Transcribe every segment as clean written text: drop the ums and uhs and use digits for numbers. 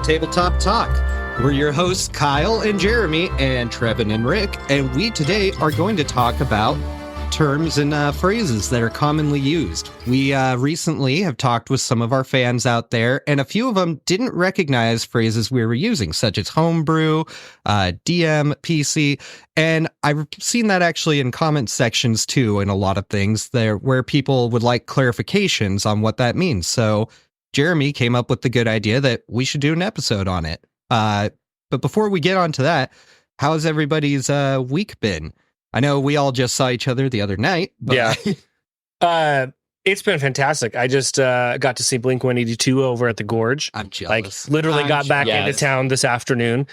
Tabletop Talk. We're your hosts, Kyle and Jeremy, and Trevin and Rick, and we today are going to talk about terms and phrases that are commonly used. We recently have talked with some of our fans out there, and a few of them didn't recognize phrases we were using, such as homebrew, DM, PC, and I've seen that actually in comment sections too, in a lot of things there where people would like clarifications on what that means. So Jeremy came up with the good idea that we should do an episode on it. But before we get on to that, how's everybody's week been? I know we all just saw each other the other night. But Yeah. It's been fantastic. I just got to see Blink-182 over at the Gorge. I'm jealous. Like, literally got back into town this afternoon.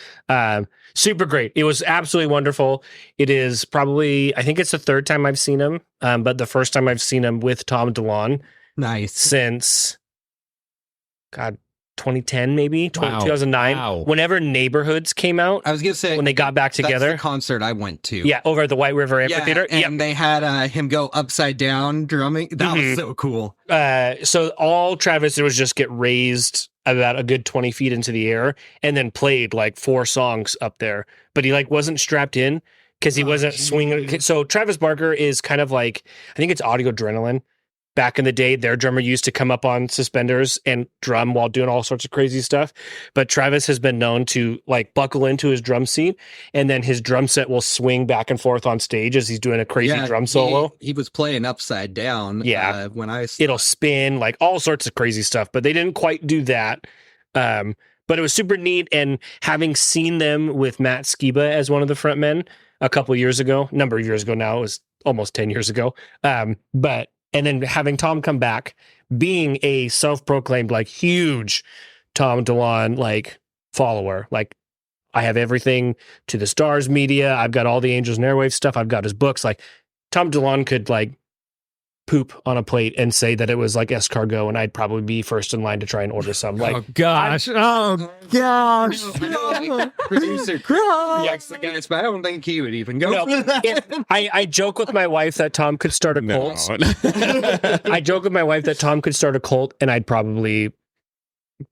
Super great. It was absolutely wonderful. It is probably, I think it's the third time I've seen him, but the first time I've seen him with Tom DeLonge. Nice. Since, 2010 maybe, 2009. Wow. Whenever Neighborhoods came out. I was going to say, when they got back together. That's the concert I went to. Yeah, over at the White River Amphitheater. And they had him go upside down drumming. That was so cool. So all Travis did was just get raised about a good 20 feet into the air and then played like 4 songs up there. But he like wasn't strapped in because he wasn't swinging. So Travis Barker is kind of like, I think it's Audio Adrenaline. Back in the day, their drummer used to come up on suspenders and drum while doing all sorts of crazy stuff. But Travis has been known to like buckle into his drum seat, and then his drum set will swing back and forth on stage as he's doing a crazy drum solo. He was playing upside down. Yeah. When I saw. It'll spin, like all sorts of crazy stuff, but they didn't quite do that. But it was super neat. And having seen them with Matt Skiba as one of the front men a number of years ago now, it was almost 10 years ago. And then having Tom come back, being a self-proclaimed, like, huge Tom DeLonge, like, follower. Like, I have everything to the Stars media. I've got all the Angels and Airwaves stuff. I've got his books. Like, Tom DeLonge could, like, poop on a plate and say that it was, like, escargot, and I'd probably be first in line to try and order some. Like, oh, gosh. Producer yes, the guys, but I don't think he would even go for that. I joke with my wife that Tom could start a cult. I joke with my wife that Tom could start a cult, and I'd probably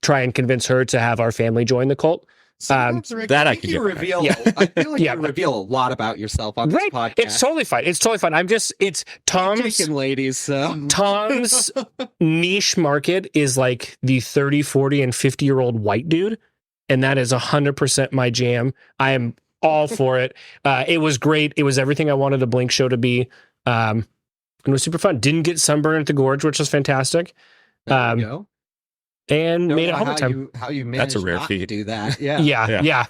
try and convince her to have our family join the cult. Rick, that I can you reveal. I feel like you reveal a lot about yourself on this podcast. It's totally fine. It's Tom's chicken ladies. So. Tom's niche market is like the 30, 40, and 50-year-old white dude, and that is 100% my jam. I am all for it. It was great. It was everything I wanted a Blink show to be. It was super fun. Didn't get sunburned at the Gorge, which was fantastic. There you go. And made it home time. How you managed That's a rare feat. to do that? Yeah,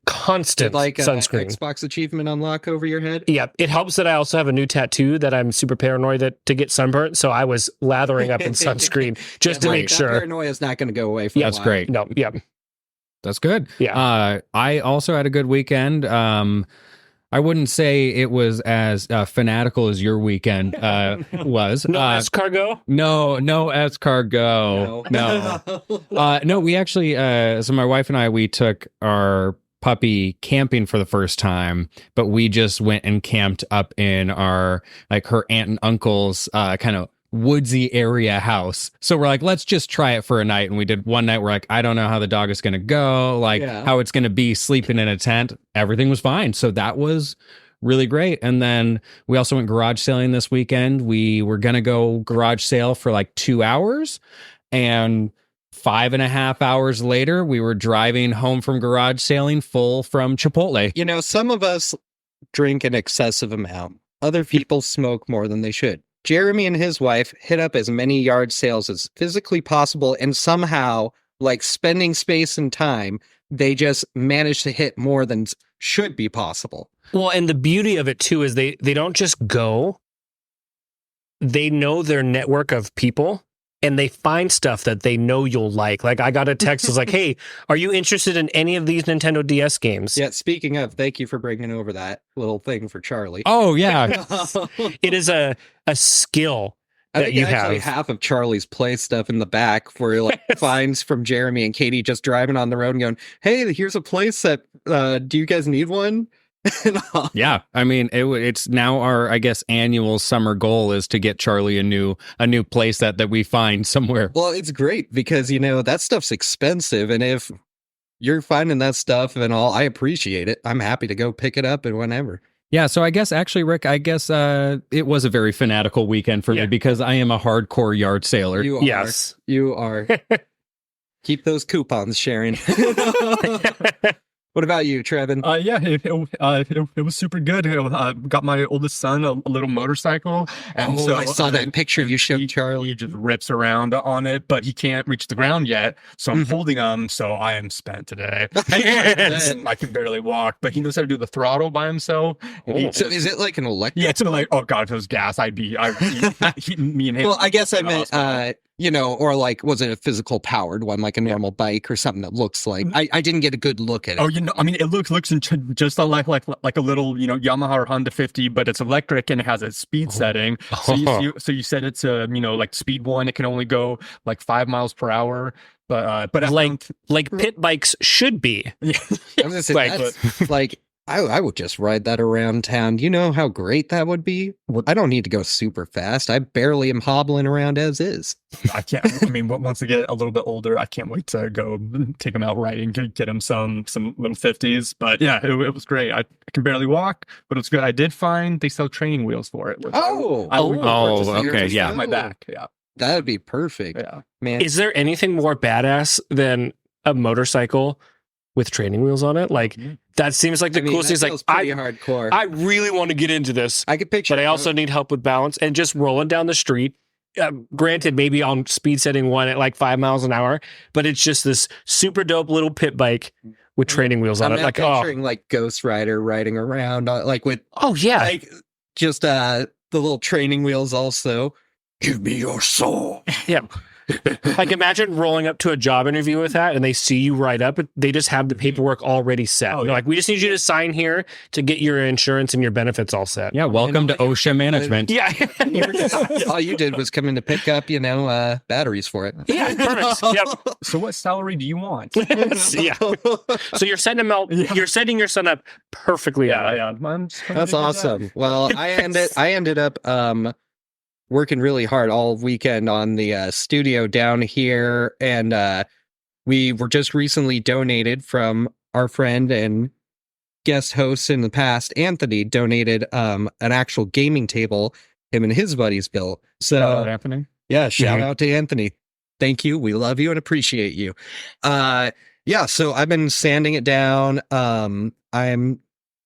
constant like sunscreen. Xbox achievement unlock over your head. Yeah, it helps that I also have a new tattoo that I'm super paranoid to get sunburnt. So I was lathering up in sunscreen just to make sure. Paranoia is not going to go away. For That's great. No, yeah, that's good. Yeah. I also had a good weekend. I wouldn't say it was as fanatical as your weekend was. No escargot? No escargot. No, we actually, so my wife and I, we took our puppy camping for the first time, but we just went and camped up in our, like, her aunt and uncle's kind of woodsy area house. So we're like, let's just try it for a night. And we did one night. We're like, I don't know how the dog is going to go, how it's going to be sleeping in a tent. Everything was fine. So that was really great. And then we also went garage sailing this weekend. We were going to go garage sail for like 2 hours, and 5.5 hours later, we were driving home from garage sailing full from Chipotle. You know, some of us drink an excessive amount. Other people smoke more than they should. Jeremy and his wife hit up as many yard sales as physically possible, and somehow, like spending space and time, they just managed to hit more than should be possible. Well, and the beauty of it too is they don't just go. They know their network of people, and they find stuff that they know you'll like. Like, I got a text that was like, hey, are you interested in any of these Nintendo DS games? Yeah, speaking of, thank you for bringing over that little thing for Charlie. Oh, yeah. It is a skill that you have. Half of Charlie's play stuff in the back where like finds from Jeremy and Katie just driving on the road and going, hey, here's a place that, do you guys need one? Yeah, I mean, it's now our, I guess, annual summer goal is to get Charlie a new place that we find somewhere. Well, it's great because, that stuff's expensive. And if you're finding that stuff and all, I appreciate it. I'm happy to go pick it up and whenever. Yeah, so I guess actually, Rick, it was a very fanatical weekend for me because I am a hardcore yard sailor. You are. Yes. You are. Keep those coupons, Sharon. What about you, Trevin? Yeah, it was super good. Got my oldest son a little motorcycle, and so I saw that picture you showed Charlie. He just rips around on it, but he can't reach the ground yet. So I'm holding him. So I am spent today. I can barely walk, but he knows how to do the throttle by himself. So is it like an electric? Yeah, it's like, oh god, if it was gas, me and him. Well, I guess I meant, or like, was it a physical powered one, like a normal bike or something that looks like? I didn't get a good look at it. Oh, I mean, it looks just like a little, Yamaha or Honda 50, but it's electric and it has a speed setting. So you said it's like speed 1, it can only go like 5 miles per hour. But like pit bikes should be. I was gonna say, I would just ride that around town. You know how great that would be? I don't need to go super fast. I barely am hobbling around as is. I can't. I mean, once they get a little bit older, I can't wait to go take them out riding, get them some little 50s. But yeah, it was great. I can barely walk, but it's good. I did find they sell training wheels for it. Okay, yeah. My back, yeah. That would be perfect. Yeah, man. Is there anything more badass than a motorcycle with training wheels on it? Like that seems like the coolest thing. Like hardcore. I really want to get into this. I could picture, but I also need help with balance and just rolling down the street. Granted, maybe on speed setting 1 at like 5 miles an hour, but it's just this super dope little pit bike with training wheels on it. Like picturing like Ghost Rider riding around, like with like just the little training wheels. Also, give me your soul. Yeah. Like imagine rolling up to a job interview with that and they see you ride up, they just have the paperwork already set. They're like, we just need you to sign here to get your insurance and your benefits all set. Yeah, welcome to OSHA management. Yeah. All you did was come in to pick up, batteries for it. Yeah, perfect. Yep. So what salary do you want? Yeah. So you're setting them out, you're setting your son up perfectly. Yeah. That's awesome. Well, I ended up working really hard all weekend on the studio down here, and we were just recently donated from our friend and guest host in the past, Anthony, donated an actual gaming table him and his buddies built. So Anthony, shout out to Anthony. Thank you. We love you and appreciate you. So I've been sanding it down. I'm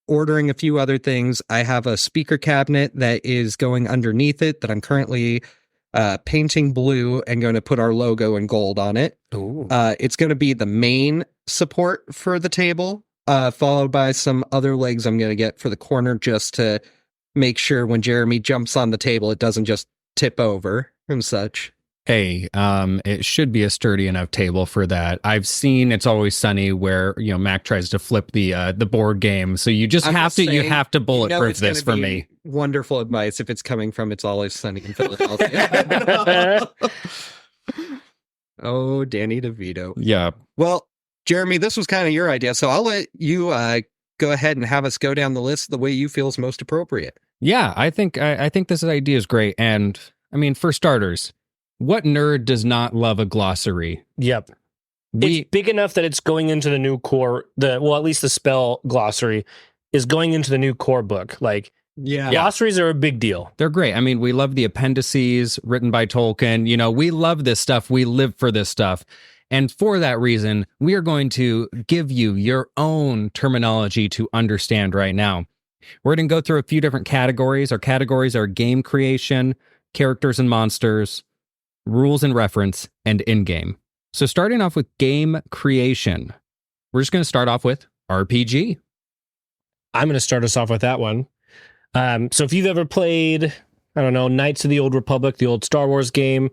ordering a few other things. I have a speaker cabinet that is going underneath it that I'm currently painting blue and going to put our logo in gold on it. It's going to be the main support for the table, followed by some other legs I'm going to get for the corner just to make sure when Jeremy jumps on the table, it doesn't just tip over and such. Hey, it should be a sturdy enough table for that. I've seen It's Always Sunny where, Mac tries to flip the board game. So you just have to bulletproof this for me. Wonderful advice if it's coming from It's Always Sunny in Philadelphia. Oh, Danny DeVito. Yeah. Well, Jeremy, this was kind of your idea, so I'll let you go ahead and have us go down the list the way you feel is most appropriate. Yeah, I think this idea is great. And I mean, for starters, what nerd does not love a glossary? Yep. It's big enough that it's going into the new core, at least the spell glossary is going into the new core book. Like, glossaries are a big deal. They're great. I mean, we love the appendices written by Tolkien. We love this stuff. We live for this stuff. And for that reason, we are going to give you your own terminology to understand right now. We're going to go through a few different categories. Our categories are game creation, characters and monsters, rules and reference, and in-game. So starting off with game creation, we're just going to start off with RPG. I'm going to start us off with that one. So if you've ever played, I don't know, Knights of the Old Republic, the old Star Wars game.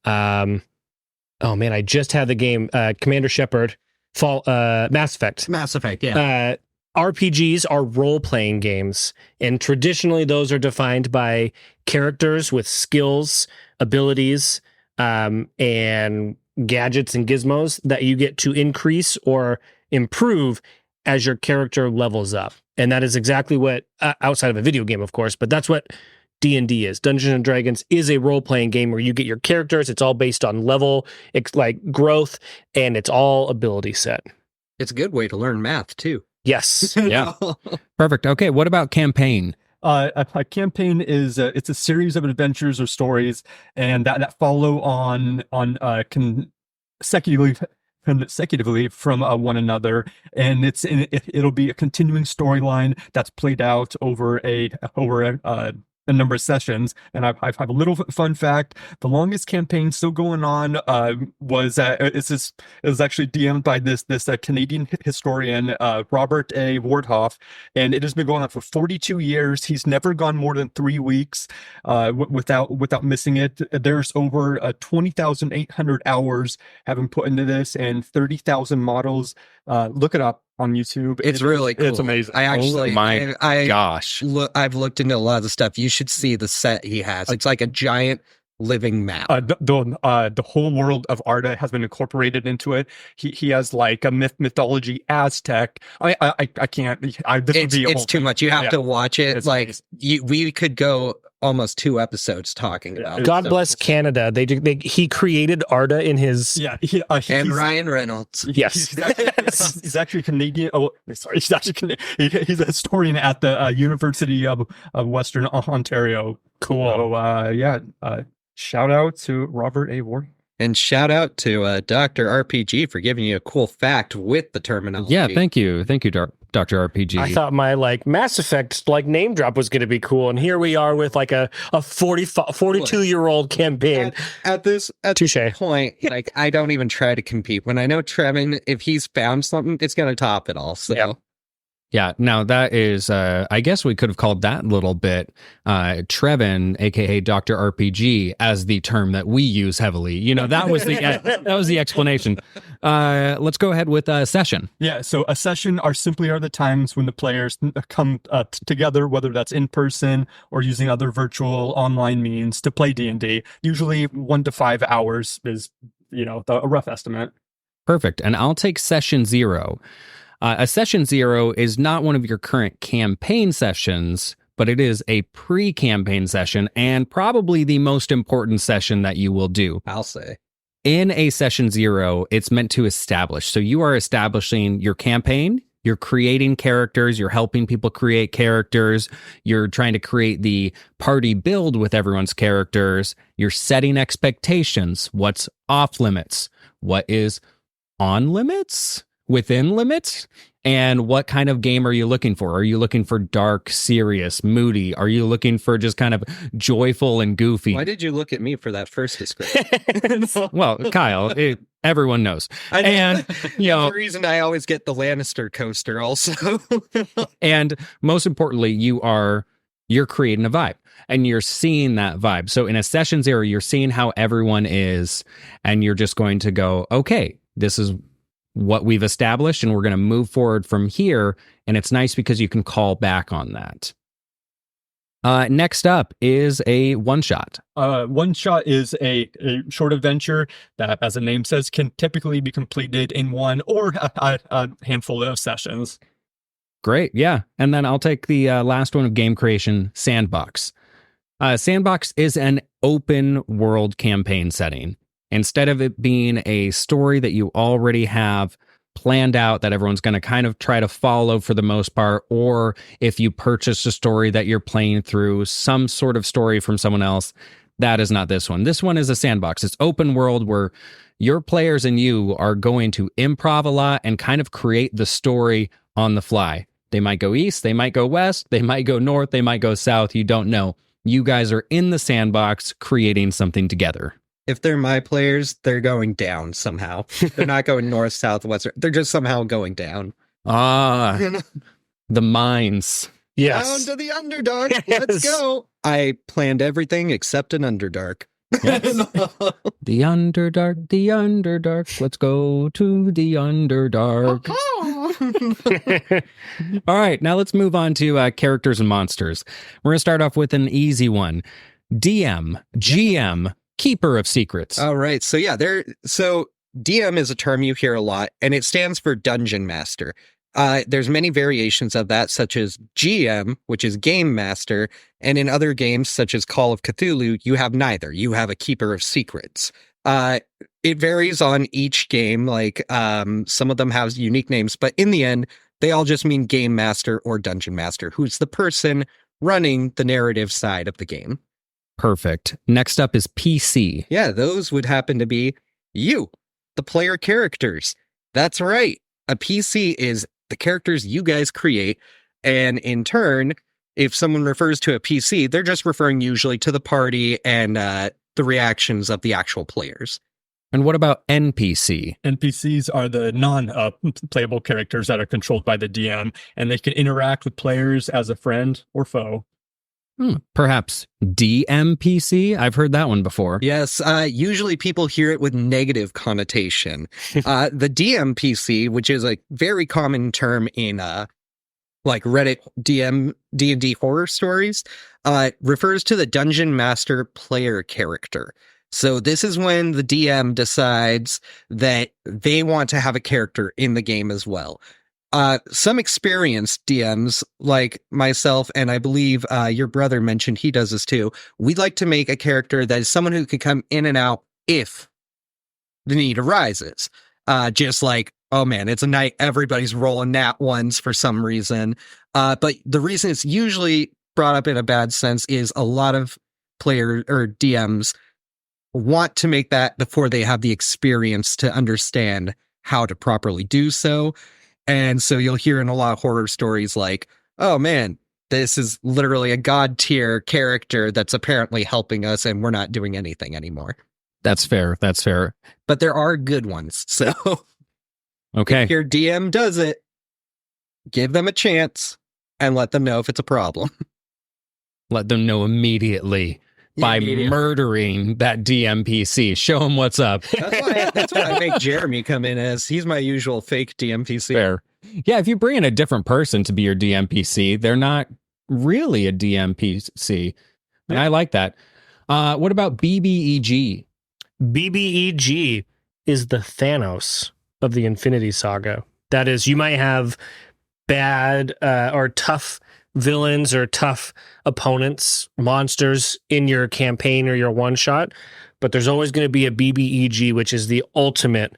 Oh man, I just had the game, Commander Shepard, Mass Effect. Mass Effect, yeah. RPGs are role-playing games, and traditionally those are defined by characters with skills, abilities, and gadgets and gizmos that you get to increase or improve as your character levels up. And that is exactly what, outside of a video game, of course, but that's what D&D is. Dungeons and Dragons is a role-playing game where you get your characters. It's all based on level, like growth, and it's all ability set. It's a good way to learn math too. Yes. Yeah. Perfect. Okay. What about campaign? A campaign is it's a series of adventures or stories, and that follow on consecutively from one another, and it'll be a continuing storyline that's played out over a number of sessions. And I have a little fun fact: the longest campaign still going on was actually DM'd by this Canadian historian Robert A. Wardhoff, and it has been going on for 42 years. He's never gone more than 3 weeks without missing it. There's over 20,800 hours have been put into this, and 30,000 models. Look it up on YouTube. It's really cool. It's amazing. I actually, Gosh. I've looked into a lot of the stuff. You should see the set he has. It's like a giant living map. The whole world of Arda has been incorporated into it. He has like a mythology Aztec. I can't. It's too much. You have to watch it. It's like we could go almost 2 episodes talking about it. God bless Canada. He created Arda in his and Ryan Reynolds. Yes. He's actually Canadian. Oh, sorry, he's actually Canadian. He's a historian at the University of Western Ontario. Cool. So shout out to Robert A. Ward. And shout out to Dr. RPG for giving you a cool fact with the terminology. Yeah, thank you, Dr. RPG. I thought my Mass Effect name drop was going to be cool, and here we are with a 42-year-old campaign. At this Touche. point, I don't even try to compete. When I know Trevin, if he's found something, it's going to top it all. So. Yep. Yeah, now that is, I guess we could have called that little bit Trevin, aka Dr. RPG, as the term that we use heavily. That was the explanation. Let's go ahead with a session. Yeah, so a session are the times when the players come together, whether that's in person or using other virtual online means to play D&D. Usually 1 to 5 hours is, a rough estimate. Perfect. And I'll take session 0. A session 0 is not one of your current campaign sessions, but it is a pre-campaign session and probably the most important session that you will do. I'll say. In a session 0, it's meant to establish. So you are establishing your campaign, you're creating characters, you're helping people create characters, you're trying to create the party build with everyone's characters, you're setting expectations, what's off limits, what is on limits, within limits, and what kind of game are you looking for? Are you looking for dark, serious, moody? Are you looking for just kind of joyful and goofy? Why did you look at me for that first description? Well, Kyle, everyone knows. And, the reason I always get the Lannister coaster also. And most importantly, you're creating a vibe and you're seeing that vibe. So in a session 0, you're seeing how everyone is, and you're just going to go, okay, this is what we've established, and we're going to move forward from here. And it's nice because you can call back on that. Next up is a one-shot. One-shot is a short adventure that, as the name says, can typically be completed in 1 or a handful of sessions. Great, yeah. And then I'll take the last one of game creation, Sandbox. Sandbox is an open world campaign setting. Instead of it being a story that you already have planned out that everyone's going to kind of try to follow for the most part, or if you purchase a story that you're playing through, some sort of story from someone else, that is not this one. This one is a sandbox. It's open world where your players and you are going to improv a lot and kind of create the story on the fly. They might go east, they might go west, they might go north, they might go south. You don't know. You guys are in the sandbox creating something together. If they're my players, they're going down somehow. They're not going north, south, west. They're just somehow going down. The mines. Yes. Down to the Underdark. Yes. Let's go. I planned everything except an Underdark. Yes. The Underdark. Let's go to the Underdark. All right, now let's move on to characters and monsters. We're going to start off with an easy one. DM, GM, Keeper of Secrets. All right. So DM is a term you hear a lot, and it stands for Dungeon Master. There's many variations of that, such as GM, which is Game Master, and in other games, such as Call of Cthulhu, you have neither. You have a Keeper of Secrets. It varies on each game, like some of them have unique names, but in the end, they all just mean Game Master or Dungeon Master, who's the person running the narrative side of the game. Perfect. Next up is PC. Yeah, those would happen to be you, the player characters. That's right. A PC is the characters you guys create, and in turn, if someone refers to a PC, they're just referring usually to the party and the reactions of the actual players. And what about NPC? NPCs are the non-playable characters that are controlled by the DM, and they can interact with players as a friend or foe. Perhaps DMPC? I've heard that one before. Yes, usually people hear it with negative connotation. The DMPC, which is a very common term in like Reddit D&D horror stories, refers to the Dungeon Master player character. So this is when the DM decides that they want to have a character in the game as well. Some experienced DMs, like myself, and I believe your brother mentioned he does this too, we'd like to make a character that is someone who can come in and out if the need arises. Just like, oh man, it's a night, everybody's rolling nat ones for some reason. But the reason it's usually brought up in a bad sense is a lot of players or DMs want to make that before they have the experience to understand how to properly do so. And so you'll hear in a lot of horror stories like, oh man, this is literally a god tier character that's apparently helping us and we're not doing anything anymore. That's fair. That's fair. But there are good ones. So okay. If your DM does it, give them a chance and let them know if it's a problem. Let them know immediately. By murdering that DMPC. Show him what's up. That's why I make Jeremy come in as he's my usual fake DMPC. Fair. Yeah, if you bring in a different person to be your DMPC, they're not really a DMPC. And I like that. What about BBEG? BBEG is the Thanos of the Infinity Saga. That is, you might have bad or tough villains or tough opponents, monsters in your campaign or your one shot, but there's always going to be a BBEG, which is the ultimate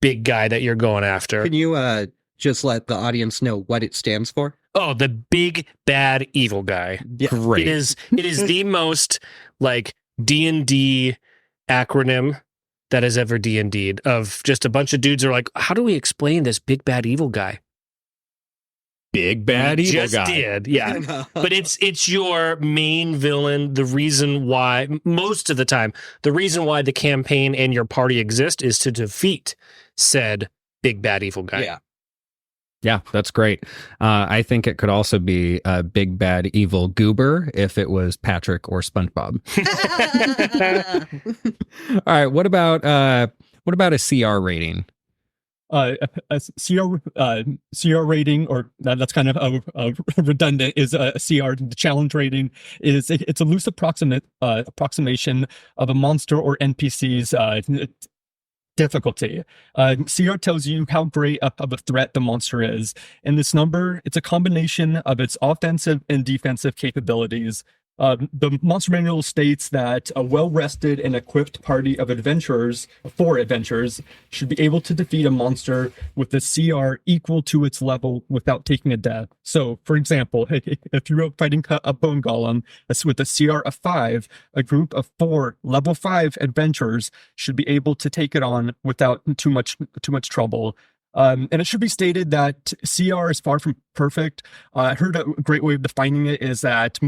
big guy that you're going after. Can you just let the audience know what it stands for? Oh, the big bad evil guy. Yeah. Great. It is the most like D&D acronym that has ever D&D'd, of just a bunch of dudes are like, how do we explain this big bad evil guy? Big bad evil just guy. Did, yeah. But it's your main villain. The reason why, most of the time, the reason why the campaign and your party exist is to defeat said big bad evil guy. Yeah. Yeah, that's great. I think it could also be a big bad evil goober if it was Patrick or SpongeBob. All right, what about a CR rating? A CR rating, or that's kind of redundant, is a CR. The challenge rating is it's a loose approximation of a monster or NPC's difficulty. CR tells you how great of a threat the monster is, and this number, it's a combination of its offensive and defensive capabilities. The monster manual states that a well-rested and equipped party of adventurers should be able to defeat a monster with a CR equal to its level without taking a death. So, for example, if you're fighting a bone golem with a CR of 5, a group of 4 level 5 adventurers should be able to take it on without too much trouble. And it should be stated that CR is far from perfect. I heard a great way of defining it is that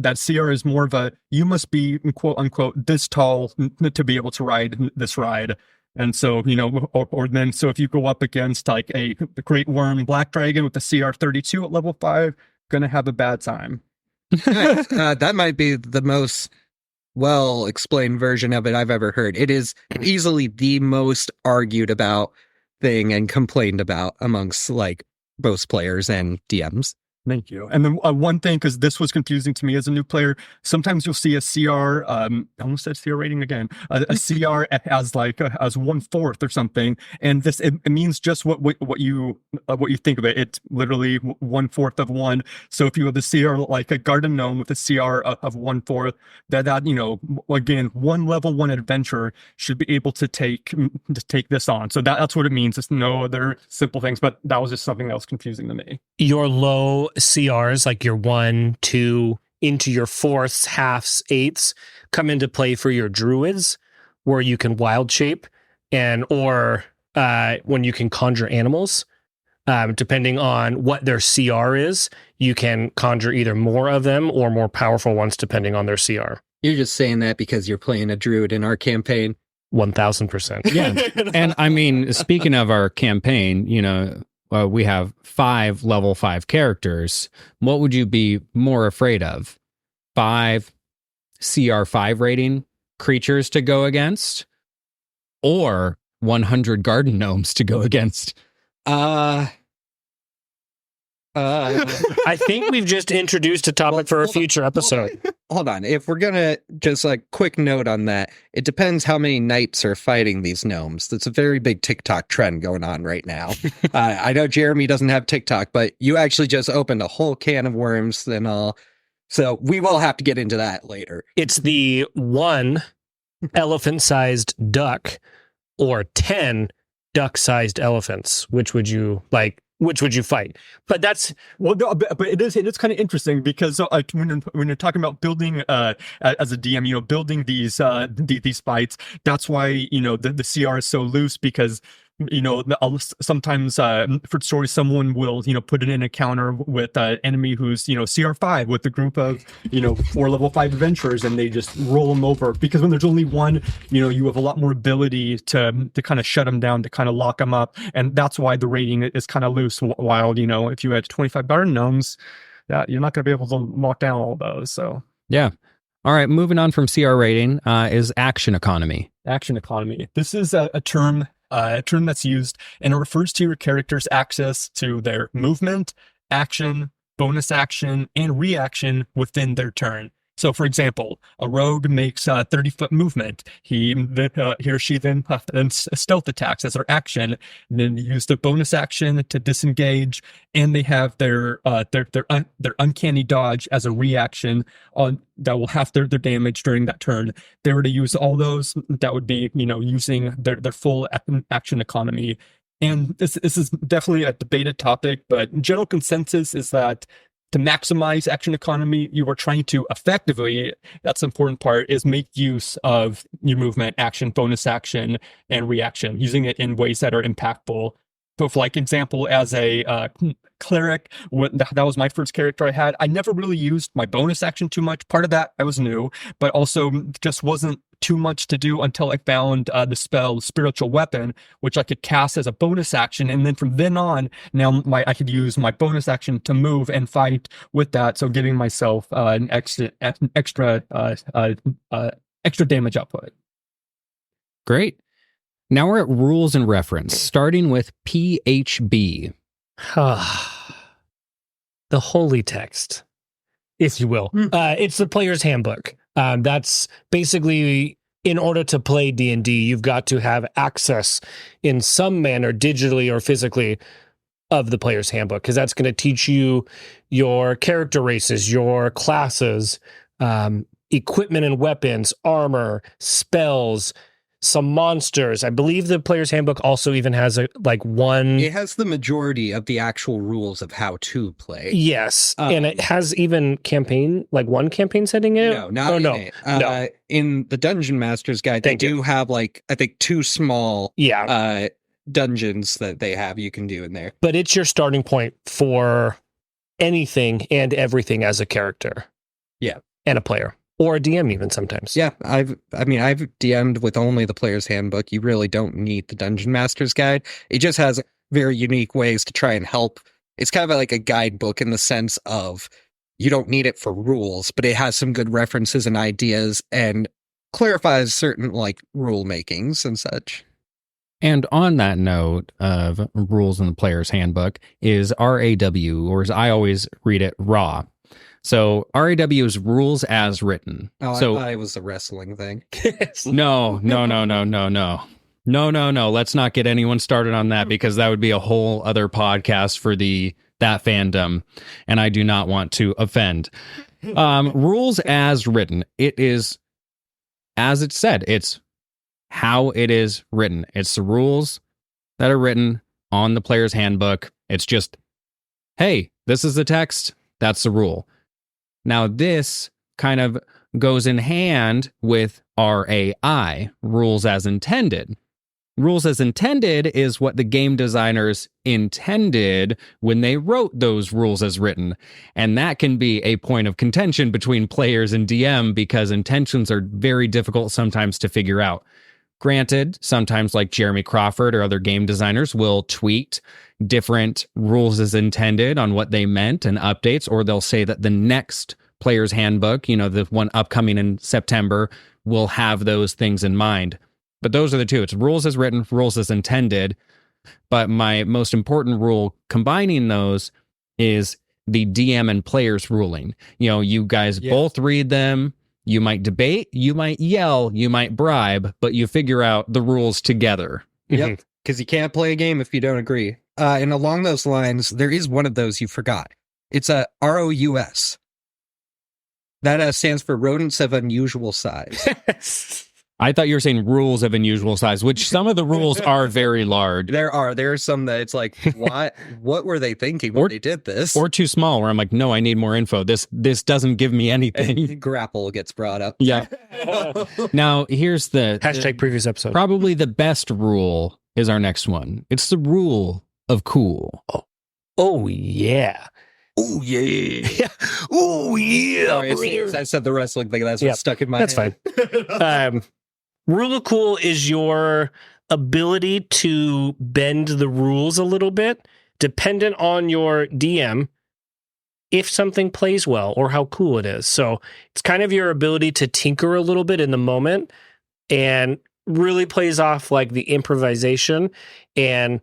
CR is more of a, you must be, quote unquote, this tall to be able to ride this ride. And so, so if you go up against like a great worm black dragon with a CR 32 at level 5, gonna have a bad time. That might be the most well explained version of it I've ever heard. It is easily the most argued about thing and complained about amongst like most players and DMs. Thank you. And then one thing, because this was confusing to me as a new player, sometimes you'll see a CR, I almost said CR rating again, a CR as like as 1/4 or something, and this it means just what you think of it. It's literally 1/4 of one. So if you have a CR like a garden gnome with a CR of 1/4, that again, one level 1 adventurer should be able to take this on. So that's what it means. It's no other simple things, but that was just something that was confusing to me. Your low CRs, like your 1, 2, into your 4ths, halves, 8ths, come into play for your druids, where you can wild shape, or when you can conjure animals. Depending on what their CR is, you can conjure either more of them or more powerful ones, depending on their CR. You're just saying that because you're playing a druid in our campaign. 1000%. Yeah. And I mean, speaking of our campaign, we have 5 level 5 characters. What would you be more afraid of? 5 CR5 rating creatures to go against, or 100 garden gnomes to go against? I think we've just introduced a topic for a future episode. Hold on. If we're going to just quick note on that, it depends how many knights are fighting these gnomes. That's a very big TikTok trend going on right now. I know Jeremy doesn't have TikTok, but you actually just opened a whole can of worms and all. So we will have to get into that later. It's the 1 elephant-sized duck or 10 duck-sized elephants. Which would you like? Which would you fight? But that's but it is kind of interesting because when you're talking about building as a DM, building these fights, that's why the CR is so loose, because sometimes for stories someone will put it in a counter with an enemy who's CR5 with a group of 4 level 5 adventurers, and they just roll them over, because when there's only one, you have a lot more ability to kind of shut them down, to kind of lock them up, and that's why the rating is kind of loose. While if you had 25 garden gnomes, you're not going to be able to lock down all those. So yeah. All right, moving on from CR rating is action economy. Action economy. This is a term that's used, and it refers to your character's access to their movement, action, bonus action, and reaction within their turn. So, for example, a rogue makes a 30-foot movement. He or she then stealth attacks as their action, and then use the bonus action to disengage, and they have their uncanny dodge as a reaction that will half their damage during that turn. If they were to use all those, that would be using their full action economy. And this is definitely a debated topic, but general consensus is that to maximize action economy, you are trying to effectively, that's the important part, is make use of your movement, action, bonus action, and reaction, using it in ways that are impactful. So for example, as a cleric, that was my first character I had. I never really used my bonus action too much. Part of that I was new, but also just wasn't too much to do until I found the spell Spiritual Weapon, which I could cast as a bonus action, and then from then on, now I could use my bonus action to move and fight with that, so giving myself an extra damage output. Great. Now we're at rules and reference, starting with PHB. The holy text, if you will. It's the player's handbook. That's basically, in order to play D&D, you've got to have access in some manner, digitally or physically, of the player's handbook, because that's going to teach you your character races, your classes, equipment and weapons, armor, spells, some monsters. I believe the player's handbook also even has one. It has the majority of the actual rules of how to play. Yes, and it has even one campaign setting in it. No, not in it. No. In the Dungeon Master's Guide, they do have I think 2 small dungeons that they have you can do in there. But it's your starting point for anything and everything as a character. Yeah, and a player. Or a DM even sometimes. Yeah, I've DM'd with only the player's handbook. You really don't need the Dungeon Master's Guide. It just has very unique ways to try and help. It's kind of like a guidebook in the sense of you don't need it for rules, but it has some good references and ideas and clarifies certain rule makings and such. And on that note of rules in the player's handbook is RAW, or as I always read it, RAW. So RAW is rules as written. Oh, So I thought it was a wrestling thing. no. Let's not get anyone started on that, because that would be a whole other podcast for that fandom, and I do not want to offend. Rules as written. It is, as it said, it's how it is written. It's the rules that are written on the player's handbook. It's just, hey, this is the text. That's the rule. Now, this kind of goes in hand with RAI, rules as intended. Rules as intended is what the game designers intended when they wrote those rules as written. And that can be a point of contention between players and DM, because intentions are very difficult sometimes to figure out. Granted, sometimes like Jeremy Crawford or other game designers will tweet different rules as intended on what they meant and updates, or they'll say that the next player's handbook, the one upcoming in September, will have those things in mind. But those are the two. It's rules as written, rules as intended. But my most important rule combining those is the DM and players ruling. You guys both read them. You might debate, you might yell, you might bribe, but you figure out the rules together. Yep, because you can't play a game if you don't agree. And along those lines, there is one of those you forgot. It's a ROUS. That stands for rodents of unusual size. I thought you were saying rules of unusual size, which some of the rules are very large. There are some that it's like, what were they thinking when they did this? Or too small, where I'm like, no, I need more info. This doesn't give me anything. Grapple gets brought up. Yeah. Now, here's the... Hashtag previous episode. Probably the best rule is our next one. It's the rule of cool. Oh yeah. Oh, yeah. Oh, yeah. Sorry, I said the wrestling thing. That's what stuck in my head. That's fine. Rule of cool is your ability to bend the rules a little bit, dependent on your DM, if something plays well or how cool it is. So it's kind of your ability to tinker a little bit in the moment, and really plays off like the improvisation. And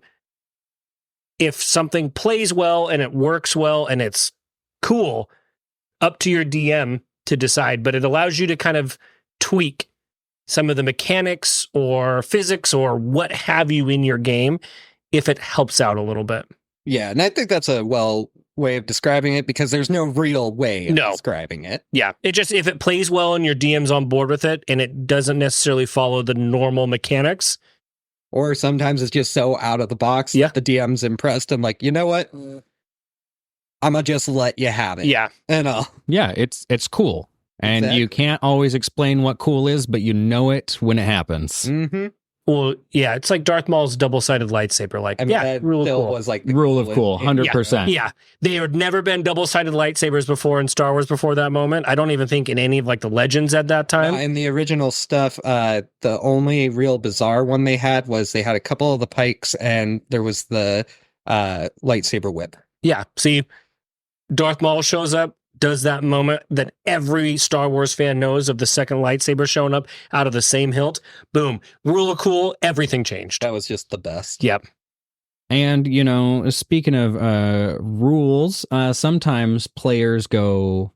if something plays well and it works well and it's cool, up to your DM to decide, but it allows you to kind of tweak some of the mechanics or physics or what have you in your game if it helps out a little bit. Yeah, and I think that's a way of describing it, because there's no real way of describing it. Yeah, it just, if it plays well and your DM's on board with it and it doesn't necessarily follow the normal mechanics. Or sometimes it's just so out of the box that the DM's impressed and like, you know what? I'm going to just let you have it. Yeah. Yeah, it's cool. And you can't always explain what cool is, but you know it when it happens. Mm-hmm. Well, yeah, it's like Darth Maul's double-sided lightsaber. Like, rule of cool. Was like the rule of cool, 100%. Yeah. There had never been double-sided lightsabers before in Star Wars before that moment. I don't even think in any of like the legends at that time. In the original stuff, the only real bizarre one they had was they had a couple of the pikes and there was the lightsaber whip. Yeah. See, Darth Maul shows up, does that moment that every Star Wars fan knows of, the second lightsaber showing up out of the same hilt. Boom. Rule of cool. Everything changed. That was just the best. Yep. And, speaking of rules, sometimes players go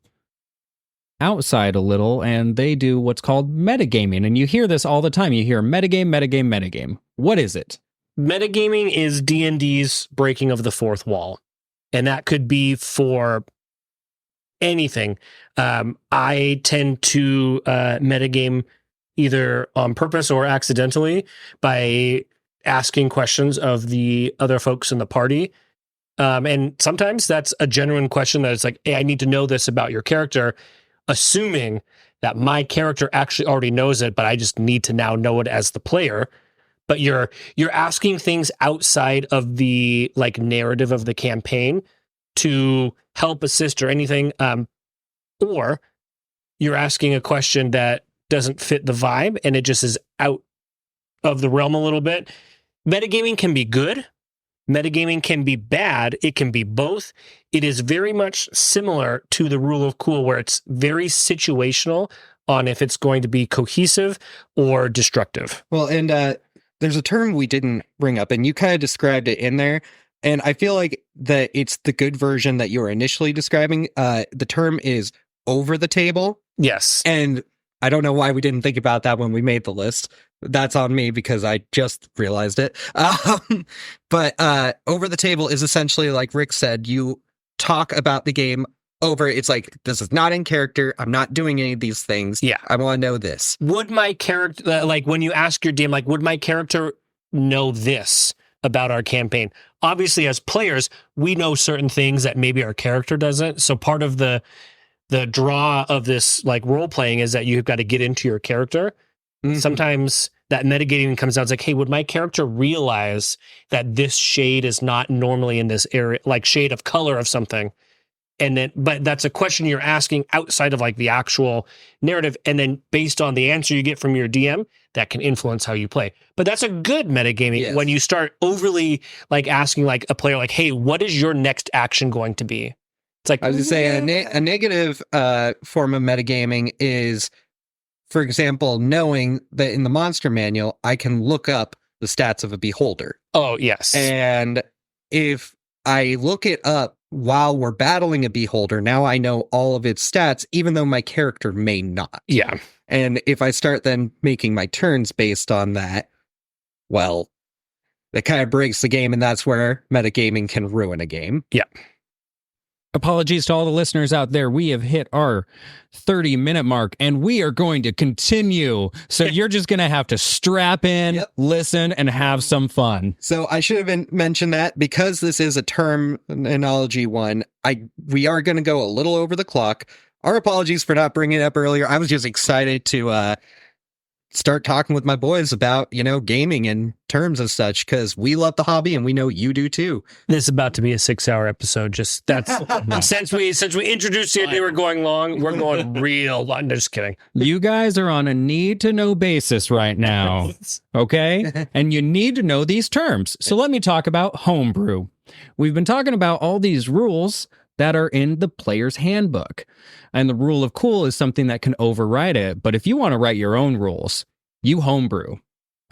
outside a little and they do what's called metagaming. And you hear this all the time. You hear metagame. What is it? Metagaming is D&D's breaking of the fourth wall. And that could be for anything. I tend to metagame either on purpose or accidentally by asking questions of the other folks in the party. And sometimes that's a genuine question that it's like, hey, I need to know this about your character, assuming that my character actually already knows it, but I just need to now know it as the player. But you're asking things outside of the like narrative of the campaign to help, assist, or anything. Or you're asking a question that doesn't fit the vibe and it just is out of the realm a little bit. Metagaming can be good. Metagaming can be bad. It can be both. It is very much similar to the rule of cool, where it's very situational on if it's going to be cohesive or destructive. Well, and there's a term we didn't bring up, and you kind of described it in there. And I feel like that it's the good version that you were initially describing. The term is over the table. Yes. And I don't know why we didn't think about that when we made the list. That's on me because I just realized it. But over the table is essentially, like Rick said, you talk about the game over. It's like, this is not in character. I'm not doing any of these things. Yeah. I want to know this. Would my character, like when you ask your DM, like, would my character know this about our campaign? Obviously, as players, we know certain things that maybe our character doesn't. So part of the draw of this like role playing is that you've got to get into your character. Mm-hmm. Sometimes that metagaming comes out. It's like, hey, would my character realize that this shade is not normally in this area, like shade of color of something? And then, but that's a question you're asking outside of like the actual narrative. And then based on the answer you get from your DM, that can influence how you play. But that's a good metagaming when you start overly like asking like a player, like, hey, what is your next action going to be? It's like, I was going to say a negative form of metagaming is, for example, knowing that in the monster manual, I can look up the stats of a beholder. Oh, yes. And if I look it up while we're battling a beholder, now I know all of its stats, even though my character may not. Yeah. And if I start then making my turns based on that, well, that kind of breaks the game, and that's where metagaming can ruin a game. Yeah. Apologies to all the listeners out there. We have hit our 30-minute mark, and we are going to continue. So you're just going to have to strap in, listen, and have some fun. So I should have mentioned that because this is a terminology one, we are going to go a little over the clock. Our apologies for not bringing it up earlier. I was just excited to start talking with my boys about, gaming and terms and such, because we love the hobby and we know you do too. This is about to be a 6-hour episode. Just that's since we introduced the idea we're going long, we're going real long. No, just kidding. You guys are on a need to know basis right now. Okay? And you need to know these terms. So let me talk about homebrew. We've been talking about all these rules that are in the player's handbook. And the rule of cool is something that can override it. But if you want to write your own rules, you homebrew.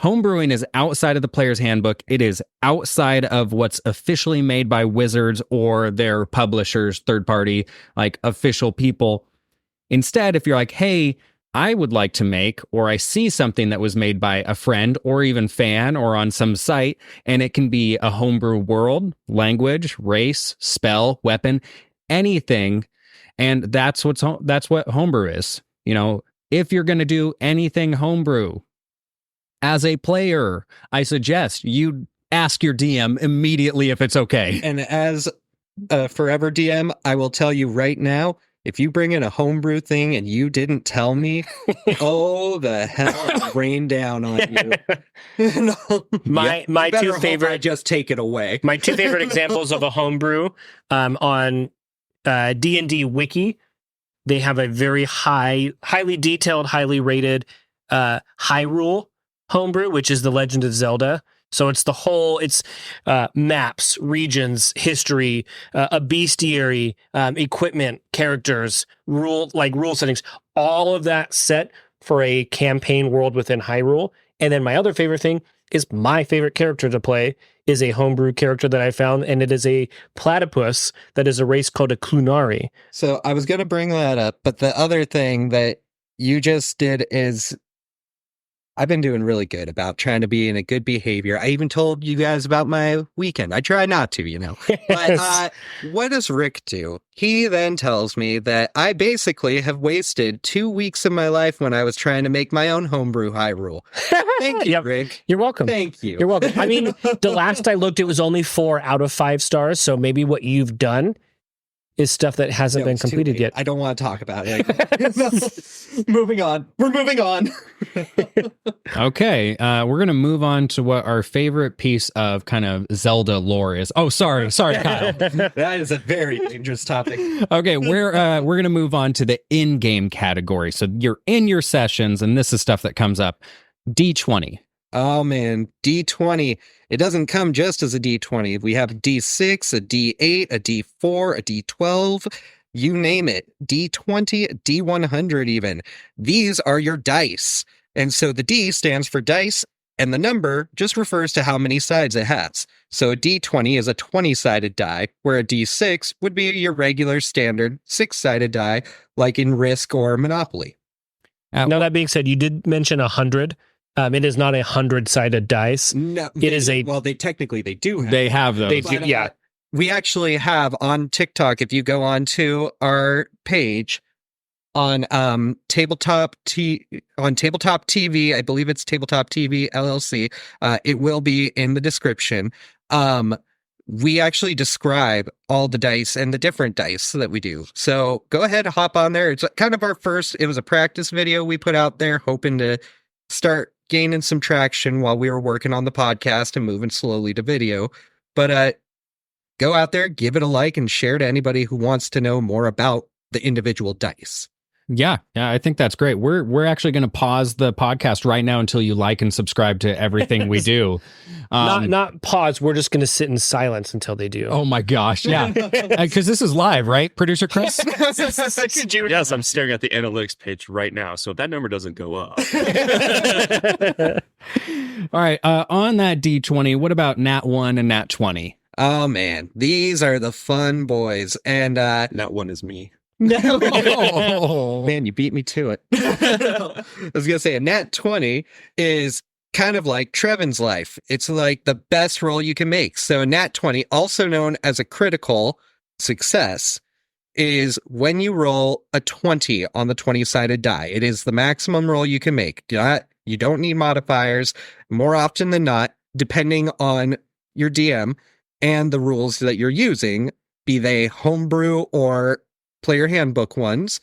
Homebrewing is outside of the player's handbook. It is outside of what's officially made by Wizards or their publishers, third party, like official people. Instead, if you're like, hey, I would like to make, or I see something that was made by a friend or even fan or on some site, and it can be a homebrew world, language, race, spell, weapon, anything. And that's what homebrew is. If you're going to do anything homebrew as a player, I suggest you ask your DM immediately if it's okay. And as a forever DM, I will tell you right now, if you bring in a homebrew thing and you didn't tell me, oh, the hell rain down on you. My two favorite, I just take it away. My two favorite examples of a homebrew on D&D Wiki. They have a very highly detailed, highly rated Hyrule homebrew, which is the Legend of Zelda. So it's maps, regions, history, a bestiary, equipment, characters, rule settings, all of that set for a campaign world within Hyrule. And then my other favorite thing is my favorite character to play is a homebrew character that I found, and it is a platypus that is a race called a Clunari. So I was going to bring that up, but the other thing that you just did is I've been doing really good about trying to be in a good behavior. I even told you guys about my weekend. I try not to, But what does Rick do? He then tells me that I basically have wasted 2 weeks of my life when I was trying to make my own homebrew Hyrule. Thank you, Rick. You're welcome. Thank you. You're welcome. I mean, the last I looked, it was only 4 out of 5 stars. So maybe what you've done is stuff that hasn't been completed yet. I don't want to talk about it. Moving on. We're moving on. Okay. We're going to move on to what our favorite piece of kind of Zelda lore is. Oh, sorry, Kyle. That is a very dangerous topic. Okay. We're going to move on to the in-game category. So you're in your sessions, and this is stuff that comes up. D20. Oh, man. D20. It doesn't come just as a D20. We have a D6, a D8, a D4, a D12, you name it. D20, D100 even. These are your dice. And so the D stands for dice, And the number just refers to how many sides it has. So a D20 is a 20-sided die, where a D6 would be your regular standard 6-sided die, like in Risk or Monopoly. Now, that being said, you did mention 100. It is not a 100-sided dice. No, it is a... Well, they do have. They have those. They do, yeah. We actually have on TikTok, if you go on to our page, on TabletopTV, I believe it's TabletopTV LLC. It will be in the description. We actually describe all the dice and the different dice that we do. So go ahead, hop on there. It's kind of it was a practice video we put out there, hoping to start gaining some traction while we were working on the podcast and moving slowly to video. But go out there, give it a like, and share to anybody who wants to know more about the individual dice. Yeah, I think that's great. We're actually going to pause the podcast right now until you like and subscribe to everything we do. Not pause. We're just going to sit in silence until they do. Oh my gosh, yeah, because this is live, right, producer Chris? Yes, I'm staring at the analytics page right now, so that number doesn't go up. All right, on that D20, what about Nat 1 and Nat 20? Oh man, these are the fun boys, and Nat 1 is me. Man, you beat me to it. I was gonna say a nat 20 is kind of like Trevin's life. It's like the best roll you can make. So a nat 20, also known as a critical success, is when you roll a 20 on the 20-sided die. It is the maximum roll you can make. You don't need modifiers. More often than not, depending on your DM and the rules that you're using, be they homebrew or player handbook ones,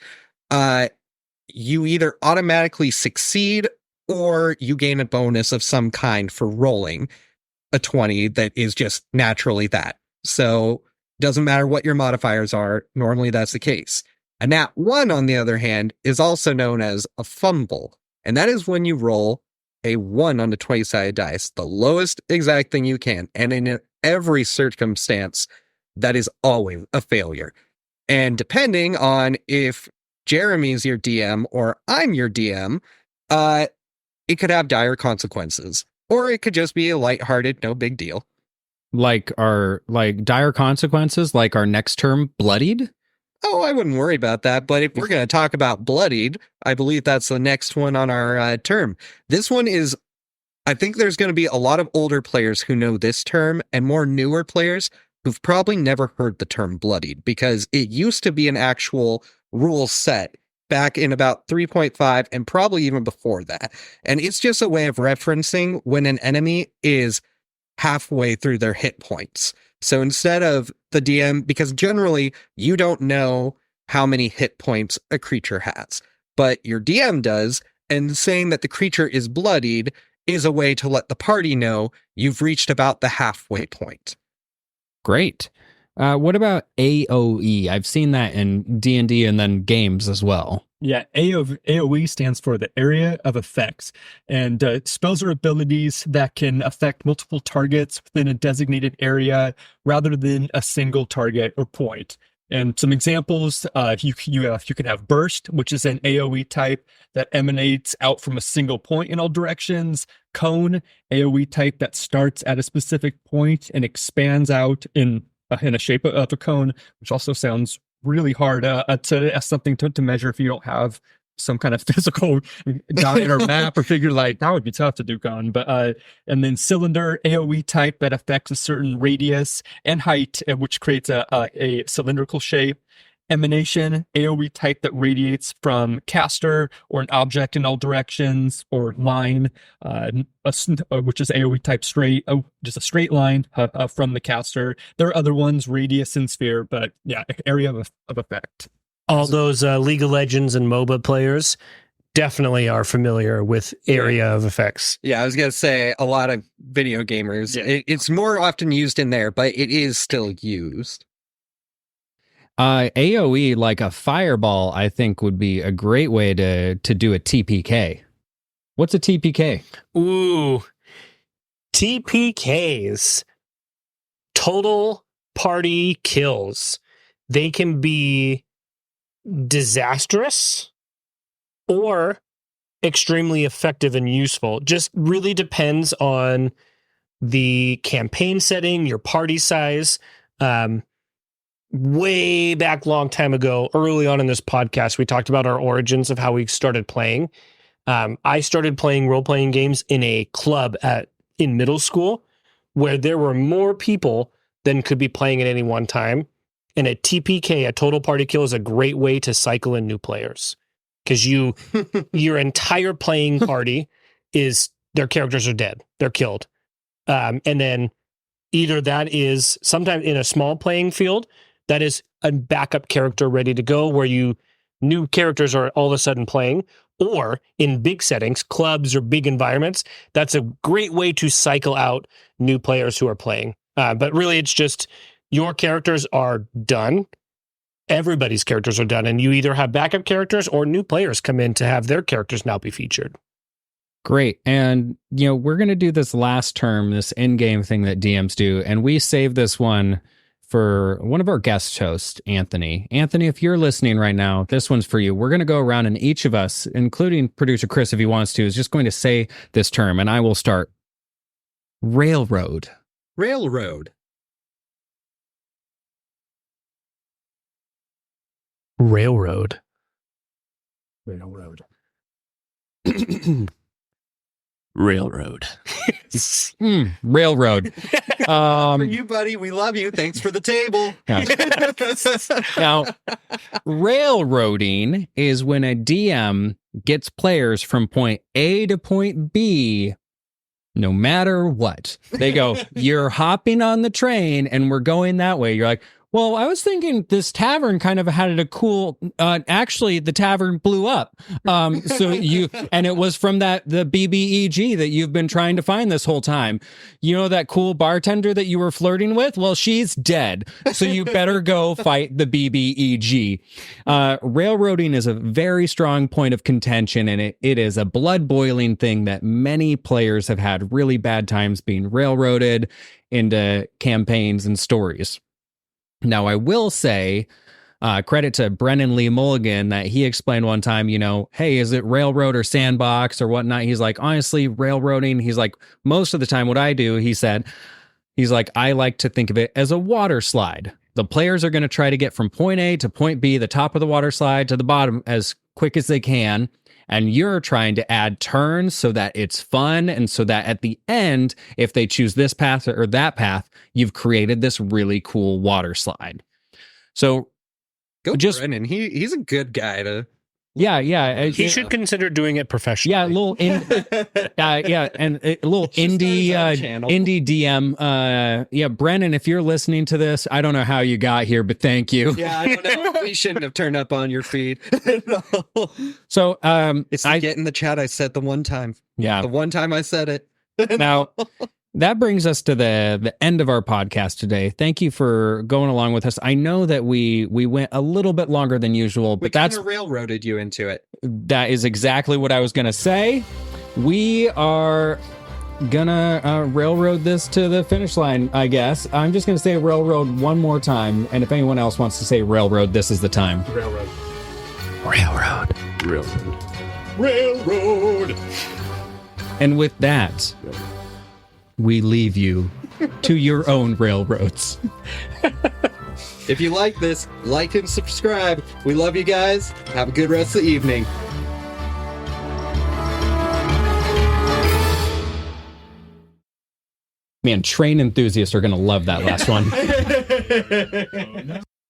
you either automatically succeed or you gain a bonus of some kind for rolling a 20 that is just naturally that. So doesn't matter what your modifiers are, normally that's the case. A nat 1, on the other hand, is also known as a fumble, and that is when you roll a 1 on the 20-sided dice, the lowest exact thing you can, and in every circumstance, that is always a failure. And depending on if Jeremy's your DM or I'm your DM, it could have dire consequences. Or it could just be a lighthearted, no big deal. Like dire consequences, like our next term, bloodied? Oh, I wouldn't worry about that. But if we're going to talk about bloodied, I believe that's the next one on our term. This one is, I think there's going to be a lot of older players who know this term and more newer players who've probably never heard the term bloodied, because it used to be an actual rule set back in about 3.5 and probably even before that. And it's just a way of referencing when an enemy is halfway through their hit points. So instead of the DM, because generally you don't know how many hit points a creature has, but your DM does, and saying that the creature is bloodied is a way to let the party know you've reached about the halfway point. Great. What about AOE? I've seen that in D&D and then games as well. Yeah, AOE stands for the area of effects, and spells or abilities that can affect multiple targets within a designated area rather than a single target or point. And some examples, you can have Burst, which is an AOE type that emanates out from a single point in all directions. Cone, AOE type that starts at a specific point and expands out in a shape of a cone, which also sounds really hard as something to measure if you don't have some kind of physical guide or map or figure. Like that would be tough to do cone. But and then Cylinder, AOE type that affects a certain radius and height, which creates a cylindrical shape. Emanation, AOE type that radiates from caster or an object in all directions. Or Line, which is AOE type straight, just a straight line from the caster. There are other ones, radius and sphere, but yeah, area of effect. All those League of Legends and MOBA players definitely are familiar with area of effects. Yeah, I was going to say a lot of video gamers. Yeah. It's more often used in there, but it is still used. AOE, like a fireball, I think would be a great way to do a TPK. What's a TPK? Ooh, TPKs, total party kills. They can be disastrous, or extremely effective and useful. Just really depends on the campaign setting, your party size. Way back long time ago, early on in this podcast, we talked about our origins of how we started playing. I started playing role-playing games in a club in middle school where there were more people than could be playing at any one time. And a TPK, a total party kill, is a great way to cycle in new players. Because your entire playing party their characters are dead. They're killed. And then either that is sometimes in a small playing field, that is a backup character ready to go where new characters are all of a sudden playing, or in big settings, clubs or big environments, that's a great way to cycle out new players who are playing. But really it's just your characters are done. Everybody's characters are done. And you either have backup characters or new players come in to have their characters now be featured. Great. And, we're going to do this last term, this in-game thing that DMs do. And we saved this one for one of our guest hosts, Anthony. Anthony, if you're listening right now, this one's for you. We're going to go around and each of us, including producer Chris, if he wants to, is just going to say this term. And I will start. Railroad. Railroad. Railroad. Railroad. Railroad. For you, buddy. We love you. Thanks for the table. Now, railroading is when a DM gets players from point A to point B, no matter what. They go, you're hopping on the train and we're going that way. You're like, well, I was thinking this tavern kind of had a cool, actually the tavern blew up. And it was from the BBEG that you've been trying to find this whole time. You know, that cool bartender that you were flirting with? Well, she's dead. So you better go fight the BBEG. Railroading is a very strong point of contention, and it is a blood boiling thing that many players have had really bad times being railroaded into campaigns and stories. Now, I will say, credit to Brennan Lee Mulligan that he explained one time, hey, is it railroad or sandbox or whatnot? He's like, honestly, railroading. He's like, most of the time what I do, he's like, I like to think of it as a water slide. The players are going to try to get from point A to point B, the top of the water slide to the bottom as quick as they can. And you're trying to add turns so that it's fun. And so that at the end, if they choose this path or that path, you've created this really cool water slide. So Brennan. He's a good guy to. Yeah. He should consider doing it professionally. Yeah, a little and a little indie DM. Brennan, if you're listening to this, I don't know how you got here, but thank you. Yeah, I don't know. We shouldn't have turned up on your feed. No. So it's to get in the chat I said the one time. Yeah. The one time I said it. Now that brings us to the end of our podcast today. Thank you for going along with us. I know that we went a little bit longer than usual, but that's railroaded you into it. That is exactly what I was going to say. We are gonna railroad this to the finish line, I guess. I'm just going to say railroad one more time, and if anyone else wants to say railroad, this is the time. Railroad. Railroad. Railroad. Railroad. And with that, we leave you to your own railroads. If you like this, like and subscribe. We love you guys. Have a good rest of the evening. Man, train enthusiasts are going to love that last one.